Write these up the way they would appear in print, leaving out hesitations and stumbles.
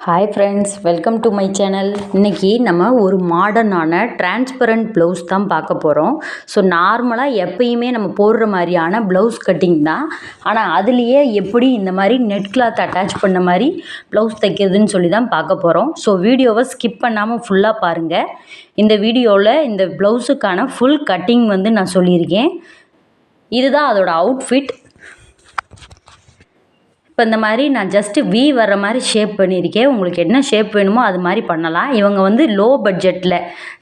Hi friends, welcome to my channel. இன்றைக்கி நம்ம ஒரு மாடர்னான டிரான்ஸ்பரண்ட் ப்ளவுஸ் தான் பார்க்க போகிறோம். ஸோ நார்மலாக எப்பயுமே நம்ம போடுற மாதிரியான ப்ளவுஸ் கட்டிங் தான். ஆனால் அதுலேயே எப்படி இந்த மாதிரி நெட் கிளாத் அட்டாச் பண்ண மாதிரி ப்ளவுஸ் தைக்கிறதுன்னு சொல்லி தான் பார்க்க போகிறோம். ஸோ வீடியோவை ஸ்கிப் பண்ணாமல் ஃபுல்லாக பாருங்கள். இந்த வீடியோவில் இந்த ப்ளவுஸுக்கான ஃபுல் கட்டிங் நான் சொல்லியிருக்கேன். இதுதான் அதோட அவுட்ஃபிட். இப்போ இந்த மாதிரி நான் ஜஸ்ட்டு வி வர்ற மாதிரி ஷேப் பண்ணியிருக்கேன். உங்களுக்கு என்ன ஷேப் வேணுமோ அது மாதிரி பண்ணலாம். இவங்க லோ பட்ஜெட்டில்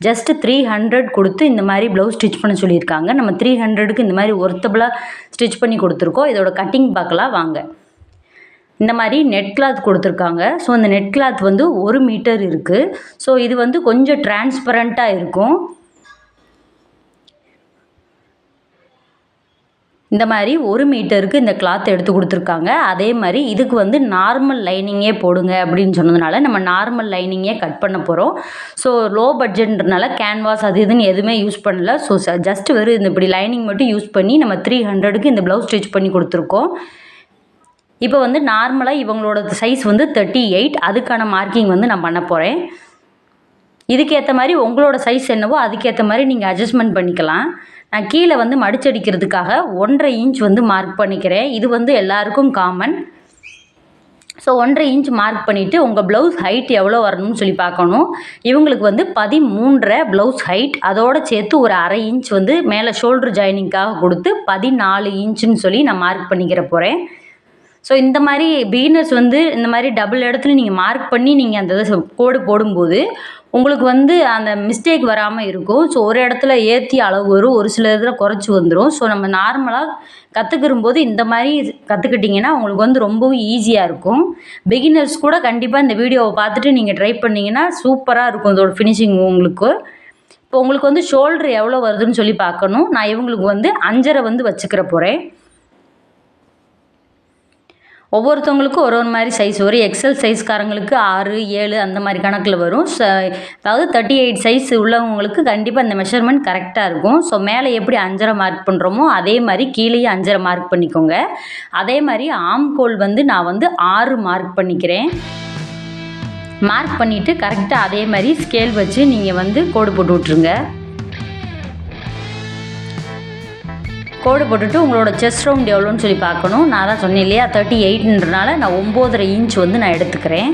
ஜஸ்ட்டு 300 கொடுத்து இந்த மாதிரி ப்ளவுஸ் ஸ்டிச் பண்ண சொல்லியிருக்காங்க. நம்ம 300க்கு இந்த மாதிரி ஒர்த்தபுளாக ஸ்டிச் பண்ணி கொடுத்துருக்கோம். இதோட கட்டிங் பார்க்கலாம் வாங்க. இந்த மாதிரி நெட் கிளாத் கொடுத்துருக்காங்க. ஸோ இந்த நெட் கிளாத் 1 மீட்டர் இருக்குது. ஸோ இது கொஞ்சம் டிரான்ஸ்பரண்ட்டாக இருக்கும். இந்த மாதிரி 1 மீட்டருக்கு இந்த கிளாத் எடுத்து கொடுத்துருக்காங்க. அதே மாதிரி இதுக்கு நார்மல் லைனிங்கே போடுங்க அப்படின்னு சொன்னதுனால நம்ம நார்மல் லைனிங்கே கட் பண்ண போகிறோம். ஸோ லோ பட்ஜெட்ன்றனால கேன்வாஸ் அது இதுன்னு எதுவுமே யூஸ் பண்ணல. ஸோ ஜஸ்ட் வெறும் இப்படி லைனிங் மட்டும் யூஸ் பண்ணி நம்ம 300க்கு இந்த ப்ளவுஸ் ஸ்டிச் பண்ணி கொடுத்துருக்கோம். இப்போ நார்மலாக இவங்களோட சைஸ் 38. அதுக்கான மார்க்கிங் நான் பண்ண போகிறேன். இதுக்கேற்ற மாதிரி உங்களோட சைஸ் என்னவோ அதுக்கேற்ற மாதிரி நீங்கள் அட்ஜஸ்ட்மெண்ட் பண்ணிக்கலாம். நான் கீழே மடிச்சடிக்கிறதுக்காக 1.5 இன்ச் மார்க் பண்ணிக்கிறேன். இது எல்லாருக்கும் காமன். ஸோ 1.5 இன்ச் மார்க் பண்ணிவிட்டு உங்கள் ப்ளவுஸ் ஹைட் எவ்வளோ வரணும்னு சொல்லி பார்க்கணும். இவங்களுக்கு 13.5 ப்ளவுஸ் ஹைட், அதோடு சேர்த்து ஒரு 1/2 இன்ச் மேலே ஷோல்டர் ஜாயினிங்காக கொடுத்து 14 இன்ச்சுன்னு சொல்லி நான் மார்க் பண்ணிக்கிற போகிறேன். ஸோ இந்த மாதிரி பிகினர்ஸ் இந்த மாதிரி டபுள் இடத்துல நீங்கள் மார்க் பண்ணி நீங்கள் அந்த கோடு போடும்போது உங்களுக்கு அந்த மிஸ்டேக் வராமல் இருக்கும். ஸோ ஒரு இடத்துல ஏற்றி அளவு வரும், ஒரு சில இதில் குறைச்சி வந்துடும். ஸோ நம்ம நார்மலாக கற்றுக்கிறம்போது இந்த மாதிரி கற்றுக்கிட்டிங்கன்னா உங்களுக்கு ரொம்பவும் ஈஸியாக இருக்கும். பிகினர்ஸ் கூட கண்டிப்பாக இந்த வீடியோவை பார்த்துட்டு நீங்கள் ட்ரை பண்ணிங்கன்னா சூப்பராக இருக்கும் இதோட ஃபினிஷிங் உங்களுக்கு. இப்போ உங்களுக்கு ஷோல்டர் எவ்வளோ வருதுன்னு சொல்லி பார்க்கணும். நான் இவங்களுக்கு 5.5 வச்சுக்கிற போகிறேன். ஒவ்வொருத்தவங்களுக்கும் ஒரு மாதிரி சைஸ் வரும். எக்ஸல் சைஸ்காரங்களுக்கு 6, 7 அந்த மாதிரி கணக்கில் வரும். அதாவது 38 சைஸ் உள்ளவங்களுக்கு கண்டிப்பாக இந்த மெஷர்மெண்ட் கரெக்டாக இருக்கும். ஸோ மேலே எப்படி 5.5 மார்க் பண்ணுறோமோ அதே மாதிரி கீழேயும் 5.5 மார்க் பண்ணிக்கோங்க. அதே மாதிரி ஆம் ஹோல் நான் 6 மார்க் பண்ணிக்கிறேன். மார்க் பண்ணிவிட்டு கரெக்டாக அதே மாதிரி ஸ்கேல் வச்சு நீங்கள் கோடு போட்டு விட்ருங்க. கோடு போட்டுட்டு உங்களோட செஸ்ட் ரவுண்ட் எவ்வளோன்னு சொல்லி பார்க்கணும். நான் தான் சொன்னேன் இல்லையா 38ன்றனால நான் 9.5 இன்ச் நான் எடுத்துக்கிறேன்.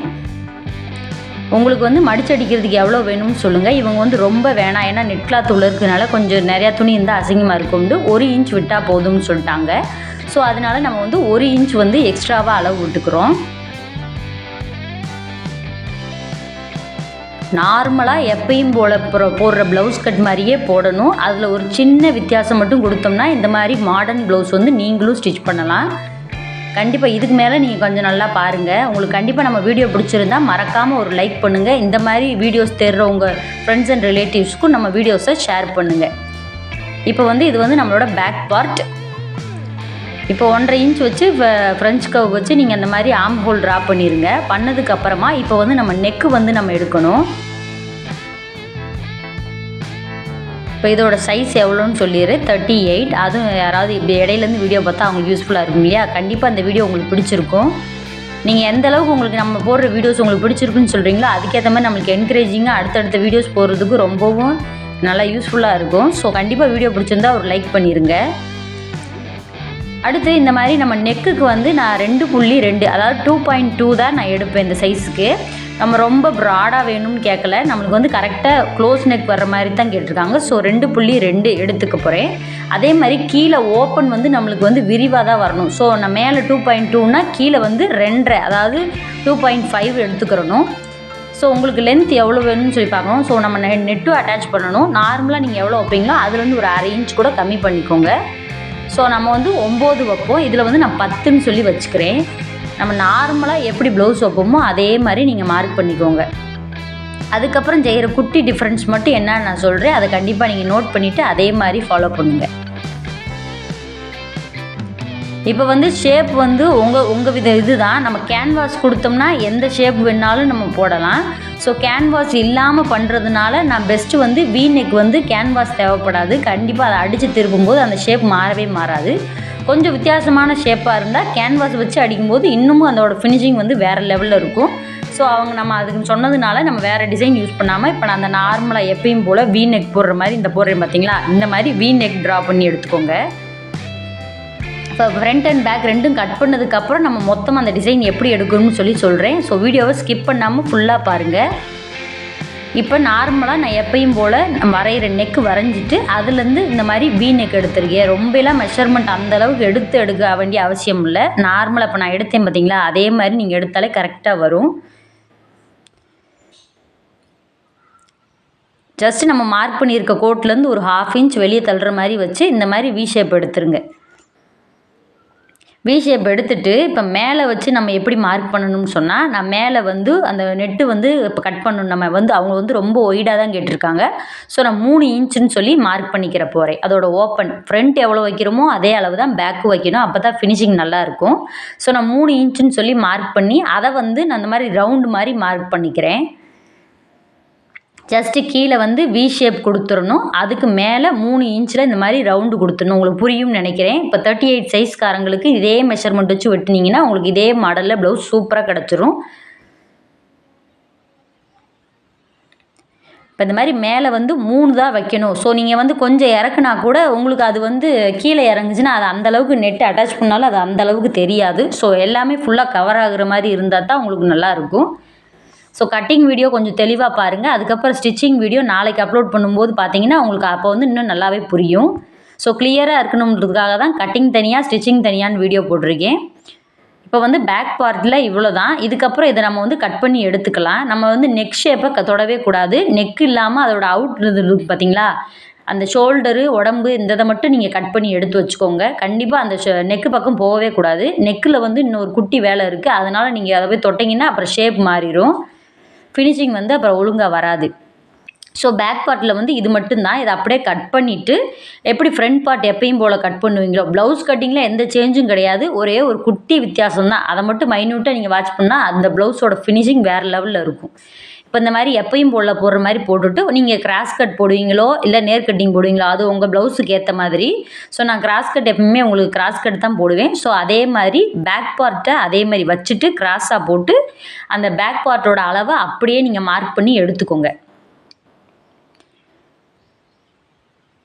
உங்களுக்கு மடிச்சடிக்கிறதுக்கு எவ்வளோ வேணும்னு சொல்லுங்கள். இவங்க ரொம்ப வேணாம், ஏன்னா நெட் கிளாத் உள்ள இருக்கிறதுனால கொஞ்சம் நிறையா துணி இருந்தால் அசிங்கமாக இருக்கும்னு 1 இன்ச் விட்டால் போதும்னு சொல்லிட்டாங்க. ஸோ அதனால் நம்ம 1 இன்ச் எக்ஸ்ட்ராவாக அளவு விட்டுக்கிறோம். நார்மலாக எப்பயும் போடுற ப்ளவுஸ் கட் மாதிரியே போடணும். அதில் ஒரு சின்ன வித்தியாசம் மட்டும் கொடுத்தோம்னா இந்த மாதிரி மாடர்ன் ப்ளவுஸ் நீங்களும் ஸ்டிச் பண்ணலாம். கண்டிப்பாக இதுக்கு மேலே நீங்கள் கொஞ்சம் நல்லா பாருங்கள். உங்களுக்கு கண்டிப்பாக நம்ம வீடியோ பிடிச்சிருந்தா மறக்காமல் ஒரு லைக் பண்ணுங்கள். இந்த மாதிரி வீடியோஸ் தேடுற உங்கள் ஃப்ரெண்ட்ஸ் அண்ட் ரிலேட்டிவ்ஸ்க்கும் நம்ம வீடியோஸை ஷேர் பண்ணுங்கள். இப்போ இது நம்மளோட பேக் பார்ட். இப்போ 1.5 இன்ச் வச்சு ஃப்ரெஞ்ச் கர்வ் வச்சு நீங்கள் அந்த மாதிரி ஆம் ஹோல் ட்ரா பண்ணிடுங்க. பண்ணதுக்கப்புறமா இப்போ நம்ம நெக்கு நம்ம எடுக்கணும். இப்போ இதோட சைஸ் எவ்வளோன்னு சொல்லிடுறேன், 38. அதுவும் யாராவது இப்படி இடையிலேருந்து வீடியோ பார்த்தா அவங்களுக்கு யூஸ்ஃபுல்லாக இருக்கும் இல்லையா. கண்டிப்பாக அந்த வீடியோ உங்களுக்கு பிடிச்சிருக்கும். நீங்கள் எந்த அளவுக்கு உங்களுக்கு நம்ம போடுற வீடியோஸ் உங்களுக்கு பிடிச்சிருக்குன்னு சொல்கிறீங்களோ அதுக்கேற்ற மாதிரி நம்மளுக்கு என்கரேஜிங்காக அடுத்தடுத்த வீடியோஸ் போடுறதுக்கு ரொம்பவும் நல்லா யூஸ்ஃபுல்லாக இருக்கும். ஸோ கண்டிப்பாக வீடியோ பிடிச்சிருந்தா ஒரு லைக் பண்ணிடுங்க. அடுத்து இந்த மாதிரி நம்ம நெக்குக்கு நான் 2.2 அதாவது 2.2 தான் நான் எடுப்பேன். இந்த சைஸுக்கு நம்ம ரொம்ப ப்ராடாக வேணும்னு கேட்கல. நம்மளுக்கு கரெக்டாக க்ளோஸ் நெக் வர்ற மாதிரி தான் கேட்டிருக்காங்க. ஸோ 2.2 எடுத்துக்க போகிறேன். அதே மாதிரி கீழே ஓப்பன் நம்மளுக்கு விரிவாக தான் வரணும். ஸோ நான் மேலே 2.2னா கீழே 2.5 அதாவது 2.5 எடுத்துக்கிறணும். ஸோ உங்களுக்கு லென்த் எவ்வளோ வேணும்னு சொல்லி பார்க்கணும். ஸோ நம்ம நெட்டும் அட்டாச் பண்ணணும். நார்மலாக நீங்கள் எவ்வளோ வைப்பீங்களோ அதுலேருந்து ஒரு 1/2 இன்ச் கூட கம்மி பண்ணிக்கோங்க. ஸோ நம்ம 9 வைப்போம். இதில் நான் 10ன்னு சொல்லி வச்சுக்கிறேன். நம்ம நார்மலாக எப்படி ப்ளவுஸ் வைப்போமோ அதே மாதிரி நீங்கள் மார்க் பண்ணிக்கோங்க. அதுக்கப்புறம் செய்கிற குட்டி டிஃப்ரென்ஸ் மட்டும் என்னன்னு நான் சொல்கிறேன். அதை கண்டிப்பாக நீங்கள் நோட் பண்ணிவிட்டு அதே மாதிரி ஃபாலோ பண்ணுங்கள். இப்போ ஷேப் உங்கள் இதுதான். நம்ம கேன்வாஸ் கொடுத்தோம்னா எந்த ஷேப் வேணாலும் நம்ம போடலாம். ஸோ கேன்வாஸ் இல்லாமல் பண்ணுறதுனால நான் பெஸ்ட்டு வி நெக் கேன்வாஸ் தேவைப்படாது. கண்டிப்பாக அதை அடித்து திருப்பும்போது அந்த ஷேப் மாறவே மாறாது. கொஞ்சம் வித்தியாசமான ஷேப்பாக இருந்தால் கேன்வாஸ் வச்சு அடிக்கும்போது இன்னமும் அதோட ஃபினிஷிங் வேறு லெவலில் இருக்கும். ஸோ அவங்க நம்ம அதுக்கு சொன்னதுனால நம்ம வேறு டிசைன் யூஸ் பண்ணாமல் இப்போ நான் அந்த நார்மலாக எப்பயும் போல் வீ நெக் போடுற மாதிரி இந்த போடுறேன் பார்த்தீங்களா, இந்த மாதிரி வீ நெக் ட்ரா பண்ணி எடுத்துக்கோங்க. இப்போ ஃப்ரண்ட் அண்ட் பேக் ரெண்டும் கட் பண்ணதுக்கப்புறம் நம்ம மொத்தமாக அந்த டிசைன் எப்படி எடுக்கணும்னு சொல்கிறேன். ஸோ வீடியோவை ஸ்கிப் பண்ணாமல் ஃபுல்லாக பாருங்கள். இப்போ நார்மலாக நான் எப்பயும் போல் வரைகிற நெக்கு வரைஞ்சிட்டு அதுலேருந்து இந்த மாதிரி வீ நெக் எடுத்துருக்கேன். ரொம்பலாம் மெஷர்மெண்ட் அந்தளவுக்கு எடுக்க வேண்டிய அவசியம் இல்லை. நார்மலாக இப்போ நான் எடுத்தேன் பார்த்தீங்களா, அதே மாதிரி நீங்கள் எடுத்தாலே கரெக்டாக வரும். ஜஸ்ட் நம்ம மார்க் பண்ணியிருக்க கோட்லேருந்து ஒரு 1/2 இன்ச் வெளியே தள்ளுற மாதிரி வச்சு இந்த மாதிரி வி ஷேப் எடுத்துருங்க. வி ஷேப் எடுத்துகிட்டு இப்போ மேலே வச்சு நம்ம எப்படி மார்க் பண்ணணும்னு சொன்னால், நான் மேலே வந்து அந்த நெட்டு வந்து இப்போ கட் பண்ணணும். நம்ம வந்து அவங்க வந்து ரொம்ப ஒய்டாக தான் கேட்டிருக்காங்க. ஸோ நான் 3 இன்ச்சுன்னு சொல்லி மார்க் பண்ணிக்கிற போகிறேன். அதோட ஓப்பன் ஃப்ரண்ட் எவ்வளோ வைக்கிறோமோ அதே அளவு தான் பேக்கு வைக்கணும். அப்போ தான் ஃபினிஷிங் நல்லாயிருக்கும். ஸோ நான் 3 இன்ச்சுன்னு சொல்லி மார்க் பண்ணி அதை வந்து நான் அந்த மாதிரி ரவுண்டு மாதிரி மார்க் பண்ணிக்கிறேன். ஜஸ்ட்டு கீழே வந்து வி ஷேப் கொடுத்துடணும். அதுக்கு மேலே 3 இன்ச்சில் இந்த மாதிரி ரவுண்டு கொடுத்துடணும். உங்களுக்கு புரியும்னு நினைக்கிறேன். இப்போ 38 சைஸ்காரங்களுக்கு இதே மெஷர்மெண்ட் வச்சு வெட்டினீங்கன்னா உங்களுக்கு இதே மாடலில் ப்ளவுஸ் சூப்பராக கிடச்சிரும். இப்போ இந்த மாதிரி மேலே வந்து 3 தான் வைக்கணும். ஸோ நீங்கள் வந்து கொஞ்சம் இறக்குனா கூட உங்களுக்கு அது வந்து கீழே இறங்குச்சுன்னா அது அந்தளவுக்கு நெட்டு அட்டாச் பண்ணாலும் அது அந்தளவுக்கு தெரியாது. ஸோ எல்லாமே ஃபுல்லாக கவர் ஆகுற மாதிரி இருந்தால் தான் உங்களுக்கு நல்லாயிருக்கும். ஸோ கட்டிங் வீடியோ கொஞ்சம் தெளிவாக பாருங்கள். அதுக்கப்புறம் ஸ்டிச்சிங் வீடியோ நாளைக்கு அப்லோட் பண்ணும்போது பார்த்தீங்கன்னா உங்களுக்கு அப்போ வந்து இன்னும் நல்லாவே புரியும். ஸோ கிளியராக இருக்கணுன்றதுக்காக தான் கட்டிங் தனியாக ஸ்டிச்சிங் தனியான்னு வீடியோ போட்டிருக்கேன். இப்போ வந்து பேக் பார்ட்டில் இவ்வளோ தான். இதுக்கப்புறம் இதை நம்ம வந்து கட் பண்ணி எடுத்துக்கலாம். நம்ம வந்து நெக் ஷேப்பை தொடவே கூடாது. நெக் இல்லாமல் அதோட அவுட் இருக்கு பார்த்தீங்களா, அந்த ஷோல்டரு உடம்பு இந்த இதை மட்டும் நீங்கள் கட் பண்ணி எடுத்து வச்சுக்கோங்க. கண்டிப்பாக அந்த நெக்கு பக்கம் போகவே கூடாது. நெக்கில் வந்து இன்னொரு குட்டி வேலை இருக்குது. அதனால் நீங்கள் அதை போய் தொட்டிங்கன்னா அப்புறம் ஷேப் மாறிடும். ஃபினிஷிங் வந்து அப்புறம் ஒழுங்காக வராது. ஸோ பேக் பார்ட்டில் வந்து இது மட்டும்தான். இதை அப்படியே கட் பண்ணிவிட்டு எப்படி ஃப்ரண்ட் பார்ட் எப்பயும் போல் கட் பண்ணுவீங்களோ, ப்ளவுஸ் கட்டிங்கில் எந்த சேஞ்சும் கிடையாது. ஒரே ஒரு குட்டி வித்தியாசம் தான். அதை மட்டும் மைன்யூட்டாக நீங்கள் வாட்ச் பண்ணால் அந்த ப்ளவுஸோட ஃபினிஷிங் வேறு லெவலில் இருக்கும். இப்போ இந்த மாதிரி எப்பயும் போல் போடுற மாதிரி போட்டுட்டு நீங்கள் கிராஸ் கட் போடுவீங்களோ இல்லை நேர் கட்டிங் போடுவீங்களோ அது உங்கள் ப்ளவுஸுக்கு ஏற்ற மாதிரி. ஸோ நான் கிராஸ் கட் எப்பவுமே உங்களுக்கு கிராஸ் கட் தான் போடுவேன். ஸோ அதே மாதிரி பேக் பார்ட்டை அதே மாதிரி வச்சுட்டு கிராஸாக போட்டு அந்த பேக் பார்ட்டோட அளவை அப்படியே நீங்கள் மார்க் பண்ணி எடுத்துக்கோங்க.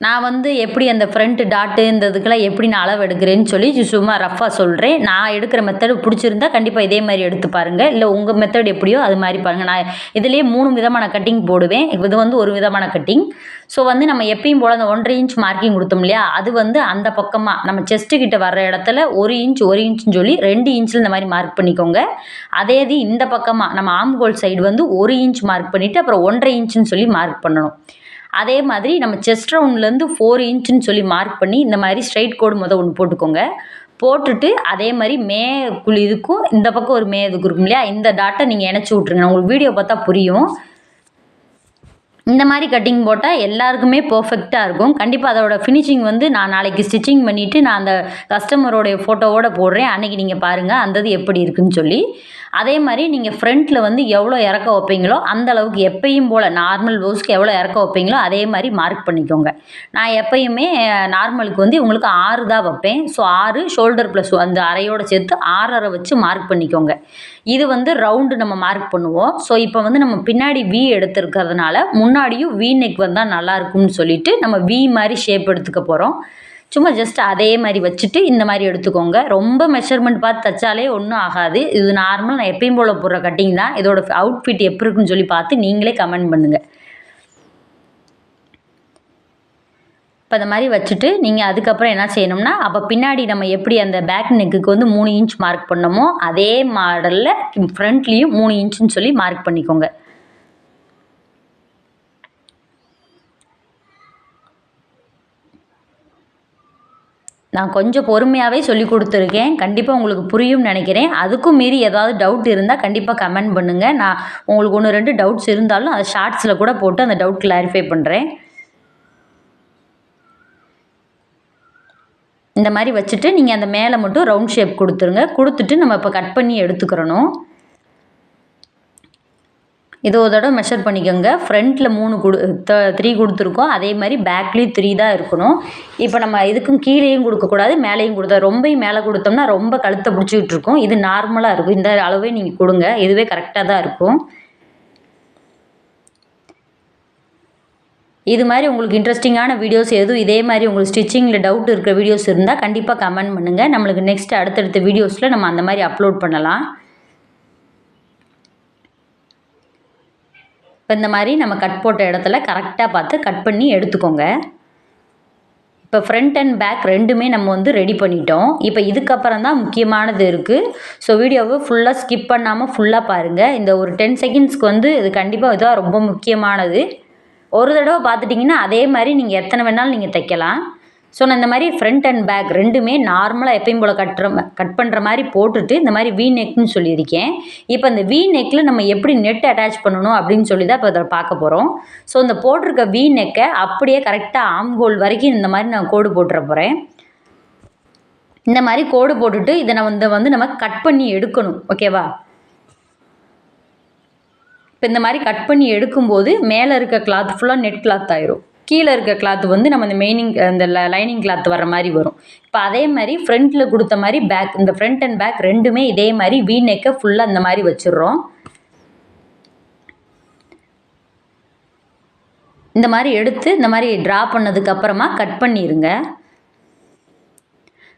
நான் வந்து எப்படி அந்த ஃப்ரண்ட் டாட்டு இந்த இதுக்கெல்லாம் எப்படி நான் அளவு எடுக்கிறேன்னு சொல்லி சும்மா ரஃபாக சொல்கிறேன். நான் எடுக்கிற மெத்தடு பிடிச்சிருந்தா கண்டிப்பாக இதே மாதிரி எடுத்து பாருங்கள். இல்லை உங்கள் மெத்தட் எப்படியோ அது மாதிரி பாருங்கள். நான் இதுலேயே 3 விதமான கட்டிங் போடுவேன். இது வந்து ஒரு விதமான கட்டிங். ஸோ வந்து நம்ம எப்பயும் போல் அந்த 1.5 இன்ச் மார்க்கிங் கொடுத்தோம் இல்லையா, அது வந்து அந்த பக்கமாக நம்ம செஸ்ட்டு கிட்ட வர்ற இடத்துல 1 இன்ச்சுன்னு சொல்லி 2 இன்ச்சில் இந்த மாதிரி மார்க் பண்ணிக்கோங்க. அதே இது இந்த பக்கமாக நம்ம ஆம்கோல் சைடு வந்து 1 இன்ச் மார்க் பண்ணிவிட்டு அப்புறம் 1.5 இன்ச்சுன்னு சொல்லி மார்க் பண்ணணும். அதே மாதிரி நம்ம செஸ்ட் ரவுண்ட்லேருந்து 4 இன்ச்சுன்னு சொல்லி மார்க் பண்ணி இந்த மாதிரி ஸ்ட்ரைட் கோடு ஒன்று போட்டுக்கோங்க. போட்டுட்டு அதே மாதிரி இதுக்கும் இந்த பக்கம் ஒரு இதுக்கு இருக்கும் இல்லையா, இந்த டாட்டை நீங்கள் இணைச்சி விட்ருங்க. உங்களுக்கு வீடியோ பார்த்தா புரியும். இந்த மாதிரி கட்டிங் போட்டால் எல்லாருக்குமே பர்ஃபெக்டாக இருக்கும். கண்டிப்பாக அதோட ஃபினிஷிங் வந்து நான் நாளைக்கு ஸ்டிச்சிங் பண்ணிவிட்டு நான் அந்த கஸ்டமரோடைய ஃபோட்டோவோடு போடுறேன். அன்றைக்கி நீங்கள் பாருங்கள் அந்தது எப்படி இருக்குதுன்னு சொல்லி. அதே மாதிரி நீங்கள் ஃப்ரண்ட்டில் வந்து எவ்வளோ இறக்க வைப்பீங்களோ அந்த அளவுக்கு எப்பயும் போல் நார்மல் ப்ளவுஸ்க்கு எவ்வளோ இறக்க வைப்பீங்களோ அதே மாதிரி மார்க் பண்ணிக்கோங்க. நான் எப்பயுமே நார்மலுக்கு வந்து உங்களுக்கு 6 தான் வைப்பேன். ஸோ 6 ஷோல்டர் ப்ளஸ் அந்த அரையோடு சேர்த்து 6.5 வச்சு மார்க் பண்ணிக்கோங்க. இது வந்து ரவுண்டு நம்ம மார்க் பண்ணுவோம். ஸோ இப்போ வந்து நம்ம பின்னாடி வி எடுத்துருக்கிறதுனால முன்னாடியும் வி நெக் வந்தால் நல்லாயிருக்கும்னு சொல்லிவிட்டு நம்ம வி மாதிரி ஷேப் எடுத்துக்க போகிறோம். சும்மா ஜஸ்ட் அதே மாதிரி வச்சுட்டு இந்த மாதிரி எடுத்துக்கோங்க. ரொம்ப மெஷர்மெண்ட் பார்த்து தைச்சாலே ஒன்றும் ஆகாது. இது நார்மல் நான் எப்பயும் போல் போடுற கட்டிங் தான். இதோட அவுட்ஃபிட் எப்படி இருக்குன்னு சொல்லி பார்த்து நீங்களே கமெண்ட் பண்ணுங்கள். இப்போ இந்த மாதிரி வச்சுட்டு நீங்கள் அதுக்கப்புறம் என்ன செய்யணும்னா, அப்போ பின்னாடி நம்ம எப்படி அந்த பேக் நெக்குக்கு வந்து 3 இன்ச் மார்க் பண்ணோமோ அதே மாடலில் ஃப்ரண்ட்லேயும் 3 இன்ச்சுன்னு சொல்லி மார்க் பண்ணிக்கோங்க. நான் கொஞ்சம் பொறுமையாகவே சொல்லி கொடுத்துருக்கேன். கண்டிப்பாக உங்களுக்கு புரியும்னு நினைக்கிறேன். அதுக்கும் மீறி ஏதாவது டவுட் இருந்தால் கண்டிப்பாக கமெண்ட் பண்ணுங்கள். நான் உங்களுக்கு 1, 2 டவுட்ஸ் இருந்தாலும் அதை ஷார்ட்ஸில் கூட போட்டு அந்த டவுட் கிளாரிஃபை பண்ணுறேன். இந்த மாதிரி வச்சுட்டு நீங்கள் அந்த மேலே மட்டும் ரவுண்ட் ஷேப் கொடுத்துருங்க. கொடுத்துட்டு நம்ம இப்போ கட் பண்ணி எடுத்துக்கிறணும். இதை ஒரு தடவை மெஷர் பண்ணிக்கோங்க. ஃப்ரண்ட்டில் 3 கொடுத்துருக்கோம். அதே மாதிரி பேக்லேயும் 3 தான் இருக்கணும். இப்போ நம்ம இதுக்கும் கீழேயும் கொடுக்கக்கூடாது, மேலேயும் கொடுத்தா ரொம்பவும் மேலே கொடுத்தோம்னா ரொம்ப கழுத்தை பிடிச்சிக்கிட்டு இருக்கும். இது நார்மலாக இருக்கும். இந்த அளவே நீங்கள் கொடுங்க. இதுவே கரெக்டாக தான் இருக்கும். இது மாதிரி உங்களுக்கு இன்ட்ரெஸ்டிங்கான வீடியோஸ் எதுவும் இதே மாதிரி உங்களுக்கு ஸ்டிச்சிங்கில் டவுட் இருக்கிற வீடியோஸ் இருந்தால் கண்டிப்பாக கமெண்ட் பண்ணுங்கள். நம்மளுக்கு நெக்ஸ்ட் அடுத்தடுத்த வீடியோஸில் நம்ம அந்த மாதிரி அப்லோட் பண்ணலாம். இப்போ இந்த மாதிரி நம்ம கட் போட்ட இடத்துல கரெக்டாக பார்த்து கட் பண்ணி எடுத்துக்கோங்க. இப்போ ஃப்ரண்ட் அண்ட் பேக் ரெண்டுமே நம்ம வந்து ரெடி பண்ணிட்டோம். இப்போ இதுக்கப்புறம் தான் முக்கியமானது இருக்குது. ஸோ வீடியோவை ஃபுல்லாக ஸ்கிப் பண்ணாமல் ஃபுல்லாக பாருங்கள். இந்த ஒரு 10 செகண்ட்ஸ்க்கு வந்து இது கண்டிப்பாக இதுதான் ரொம்ப முக்கியமானது. ஒரு தடவை பார்த்துட்டிங்கன்னா அதே மாதிரி நீங்கள் எத்தனை வேணாலும் நீங்கள் தைக்கலாம். ஸோ நான் இந்த மாதிரி ஃப்ரண்ட் அண்ட் பேக் ரெண்டுமே நார்மலாக எப்பயும் போல் கட் பண்ணுற மாதிரி போட்டுட்டு இந்த மாதிரி வி நெக்னு சொல்லியிருக்கேன். இப்போ இந்த வி நெக்கில் நம்ம எப்படி நெட் அட்டாச் பண்ணணும் அப்படின்னு சொல்லி தான் இப்போ இதை பார்க்க போகிறோம். ஸோ இந்த போட்டிருக்க வி நெக்கை அப்படியே கரெக்டாக ஆம் ஹோல் வரைக்கும் இந்த மாதிரி நான் கோடு போட்டுற போகிறேன். இந்த மாதிரி கோடு போட்டுட்டு இதை நான் வந்து நம்ம கட் பண்ணி எடுக்கணும். ஓகேவா? இப்போ இந்த மாதிரி கட் பண்ணி எடுக்கும்போது மேலே இருக்க கிளாத் ஃபுல்லாக நெட் கிளாத் ஆயிரும். கீழே இருக்க கிளாத் வந்து நம்ம இந்த லைனிங் கிளாத் வர மாதிரி வரும். இப்போ அதே மாதிரி ஃப்ரண்ட்டில் கொடுத்த மாதிரி பேக் இந்த ஃப்ரண்ட் அண்ட் பேக் ரெண்டுமே இதே மாதிரி வி நெக்கை ஃபுல்லாக இந்த மாதிரி வச்சிடுறோம். இந்த மாதிரி எடுத்து இந்த மாதிரி ட்ரா பண்ணதுக்கப்புறமா கட் பண்ணிடுங்க.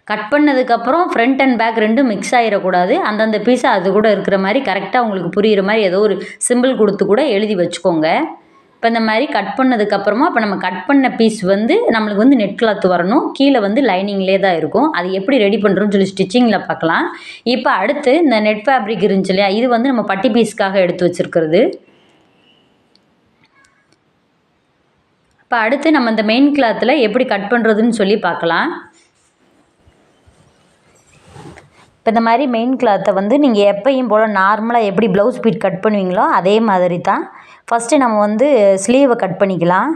கட் பண்ணதுக்கப்புறம் ஃப்ரண்ட் அண்ட் பேக் ரெண்டும் மிக்ஸ் ஆகிடக்கூடாது. அந்தந்த பீஸை அது கூட இருக்கிற மாதிரி கரெக்டாக உங்களுக்கு புரிகிற மாதிரி ஏதோ ஒரு சிம்பிள் கொடுத்து கூட எழுதி வச்சுக்கோங்க. இப்போ இந்த மாதிரி கட் பண்ணதுக்கப்புறமா இப்போ நம்ம கட் பண்ண பீஸ் வந்து நம்மளுக்கு வந்து நெட் கிளாத் வரணும். கீழே வந்து லைனிங்லேயே தான் இருக்கும். அது எப்படி ரெடி பண்ணுறோன்னு சொல்லி ஸ்டிச்சிங்கில் பார்க்கலாம். இப்போ அடுத்து இந்த நெட் ஃபேப்ரிக் இருந்துச்சு இல்லையா, இது வந்து நம்ம பட்டி பீஸ்க்காக எடுத்து வச்சுருக்கிறது. இப்போ அடுத்து நம்ம இந்த மெயின் கிளாத்தில் எப்படி கட் பண்ணுறதுன்னு சொல்லி பார்க்கலாம். இப்போ இந்த மாதிரி மெயின் கிளாத்தை வந்து நீங்கள் எப்பயும் போல் நார்மலாக எப்படி ப்ளவுஸ் பீட் கட் பண்ணுவீங்களோ அதே மாதிரி தான். ஃபஸ்ட்டு நம்ம வந்து ஸ்லீவை கட் பண்ணிக்கலாம்.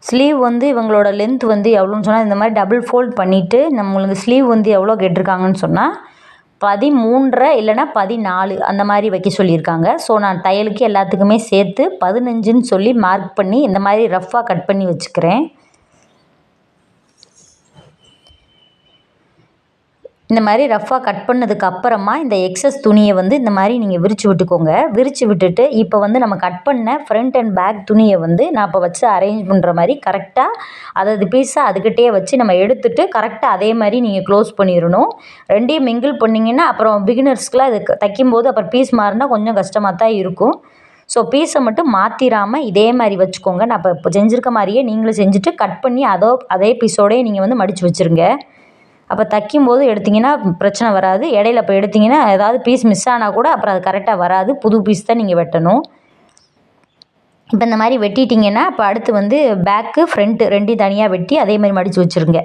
ஸ்லீவ் வந்து இவங்களோட லென்த் வந்து எவ்வளோன்னு சொன்னால் இந்த மாதிரி டபுள் ஃபோல்ட் பண்ணிவிட்டு நம்மளுக்கு ஸ்லீவ் வந்து எவ்வளோ கேட்டிருக்காங்கன்னு சொன்னால் 13.5 இல்லைனா 14 அந்த மாதிரி வைக்க சொல்லியிருக்காங்க. ஸோ நான் தையலுக்கு எல்லாத்துக்குமே சேர்த்து 15ன்னு சொல்லி மார்க் பண்ணி இந்த மாதிரி ரஃப்பாக கட் பண்ணி வச்சுக்கிறேன். இந்த மாதிரி ரஃப்பாக கட் பண்ணதுக்கு அப்புறமா இந்த எக்ஸஸ் துணியை வந்து இந்த மாதிரி நீங்கள் விரித்து விட்டுக்கோங்க. விரித்து விட்டுட்டு இப்போ வந்து நம்ம கட் பண்ண ஃப்ரண்ட் அண்ட் பேக் துணியை வந்து நான் இப்போ வச்சு அரேஞ்ச் பண்ணுற மாதிரி கரெக்டாக அதாவது பீஸாக அதுக்கிட்டே வச்சு நம்ம எடுத்துகிட்டு கரெக்டாக அதே மாதிரி நீங்கள் க்ளோஸ் பண்ணிடணும். ரெண்டையும் மிங்கிள் பண்ணிங்கன்னா அப்புறம் பிகினர்ஸ்க்குலாம் இது தைக்கும்போது அப்புறம் பீஸ் மாறினா கொஞ்சம் கஷ்டமாக தான் இருக்கும். ஸோ பீஸை மட்டும் மாற்றிடாமல் இதே மாதிரி வச்சுக்கோங்க. நான் இப்போ செஞ்சுருக்க மாதிரியே நீங்களும் செஞ்சுட்டு கட் பண்ணி அதே பீஸோடய நீங்கள் வந்து மடித்து வச்சுருங்க. அப்போ தைக்கும்போது எடுத்திங்கன்னா பிரச்சனை வராது. இடையில இப்போ எடுத்திங்கன்னா ஏதாவது பீஸ் மிஸ் ஆனால் கூட அப்புறம் அது கரெக்டாக வராது. புது பீஸ் தான் நீங்கள் வெட்டணும். இப்போ இந்த மாதிரி வெட்டிட்டிங்கன்னா இப்போ அடுத்து வந்து பேக்கு ஃப்ரண்ட்டு ரெண்டையும் தனியாக வெட்டி அதே மாதிரி மடித்து வச்சுருங்க.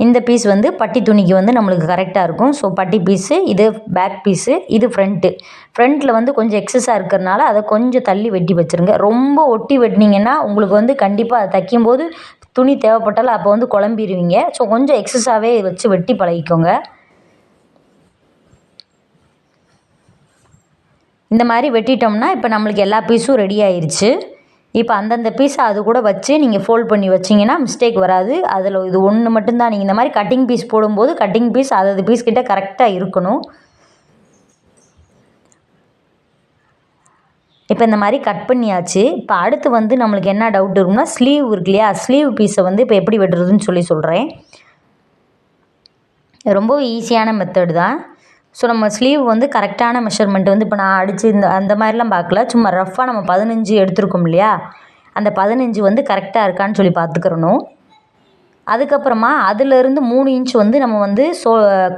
இந்த பீஸ் வந்து பட்டி துணிக்கு வந்து நம்மளுக்கு கரெக்டாக இருக்கும். ஸோ பட்டி பீஸு இது பேக் பீஸு இது ஃப்ரண்ட்டில் வந்து கொஞ்சம் எக்ஸஸாக இருக்கிறனால அதை கொஞ்சம் தள்ளி வெட்டி வச்சுருங்க. ரொம்ப ஒட்டி வெட்டினீங்கன்னா உங்களுக்கு வந்து கண்டிப்பாக அதை தைக்கும்போது துணி தேவைப்பட்டாலும் அப்போ வந்து குழம்பிடுவீங்க. ஸோ கொஞ்சம் எக்ஸஸாகவே வச்சு வெட்டி பழகிக்கோங்க. இந்த மாதிரி வெட்டிட்டோம்னா இப்போ நம்மளுக்கு எல்லா பீஸும் ரெடி ஆயிடுச்சு. இப்போ அந்தந்த பீஸை அது கூட வச்சு நீங்கள் ஃபோல்ட் பண்ணி வச்சிங்கன்னா மிஸ்டேக் வராது. அதில் இது ஒன்று மட்டும்தான். நீங்கள் இந்த மாதிரி கட்டிங் பீஸ் போடும்போது கட்டிங் பீஸ் அது பீஸ் கிட்ட கரெக்டாக இருக்கணும். இப்போ இந்த மாதிரி கட் பண்ணியாச்சு. இப்போ அடுத்து வந்து நம்மளுக்கு என்ன டவுட் இருக்குன்னா ஸ்லீவ் இருக்கு இல்லையா, ஸ்லீவ் பீஸை வந்து இப்போ எப்படி வெட்டுறதுன்னு சொல்கிறேன். ரொம்ப ஈஸியான மெத்தட் தான். ஸோ நம்ம ஸ்லீவ் வந்து கரெக்டான மெஷர்மெண்ட் வந்து இப்போ நான் அடித்து அந்த மாதிரிலாம் பார்க்கல. சும்மா ரஃப்பாக நம்ம 15 எடுத்துருக்கோம் இல்லையா, அந்த 15 வந்து கரெக்டாக இருக்கான்னு சொல்லி பார்த்துக்கிறணும். அதுக்கப்புறமா அதிலேருந்து 3 இன்ச் வந்து நம்ம வந்து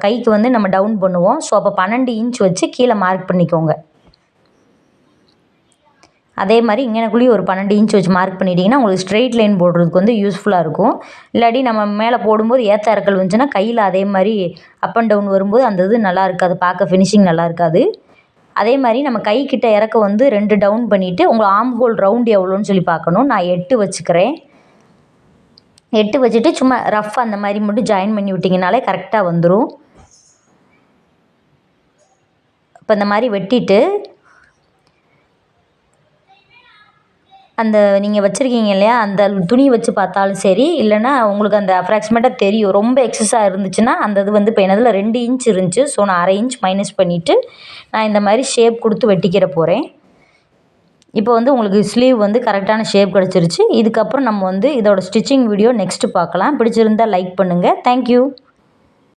கைக்கு வந்து நம்ம டவுன் பண்ணுவோம். ஸோ அப்போ 12 இன்ச் வச்சு கீழே மார்க் பண்ணிக்கோங்க. அதே மாதிரி இங்கனக்குள்ளேயும் ஒரு 12 இன்ச் வச்சு மார்க் பண்ணிட்டீங்கன்னா உங்களுக்கு ஸ்ட்ரெயிட் லைன் போடுறதுக்கு வந்து யூஸ்ஃபுல்லாக இருக்கும். இல்லாட்டி நம்ம மேலே போடும்போது ஏற்ற இறக்கல் வந்துச்சுன்னா கையில் அதே மாதிரி அப் அண்ட் டவுன் வரும்போது அந்த இது நல்லா இருக்காது, பார்க்க ஃபினிஷிங் நல்லா இருக்காது. அதே மாதிரி நம்ம கைக்கிட்ட இறக்க வந்து 2 டவுன் பண்ணிவிட்டு உங்கள் ஆம் ஹோல் ரவுண்ட் எவ்வளோன்னு சொல்லி பார்க்கணும். நான் 8 வச்சுக்கிறேன். எட்டு வச்சுட்டு சும்மா ரஃப் அந்த மாதிரி மட்டும் ஜாயின் பண்ணி விட்டிங்கனாலே கரெக்டாக வந்துடும். இப்போ இந்த மாதிரி வெட்டிட்டு அந்த நீங்கள் வச்சுருக்கீங்க இல்லையா, அந்த துணி வச்சு பார்த்தாலும் சரி, இல்லைன்னா உங்களுக்கு அந்த அப்ராக்சிமேட்டாக தெரியும். ரொம்ப எக்ஸஸாக இருந்துச்சுன்னா அந்த இது இப்போ என்னதில் 2 இன்ச் இருந்துச்சு. ஸோ நான் அரை இன்ச் மைனஸ் பண்ணிவிட்டு நான் இந்த மாதிரி ஷேப் கொடுத்து வெட்டிக்கிற போகிறேன். இப்போ உங்களுக்கு ஸ்லீவ் கரெக்டான ஷேப் கிடச்சிருச்சு. இதுக்கப்புறம் நம்ம இதோட ஸ்டிச்சிங் வீடியோ நெக்ஸ்ட்டு பார்க்கலாம். பிடிச்சிருந்தால் லைக் பண்ணுங்கள். தேங்க்யூ.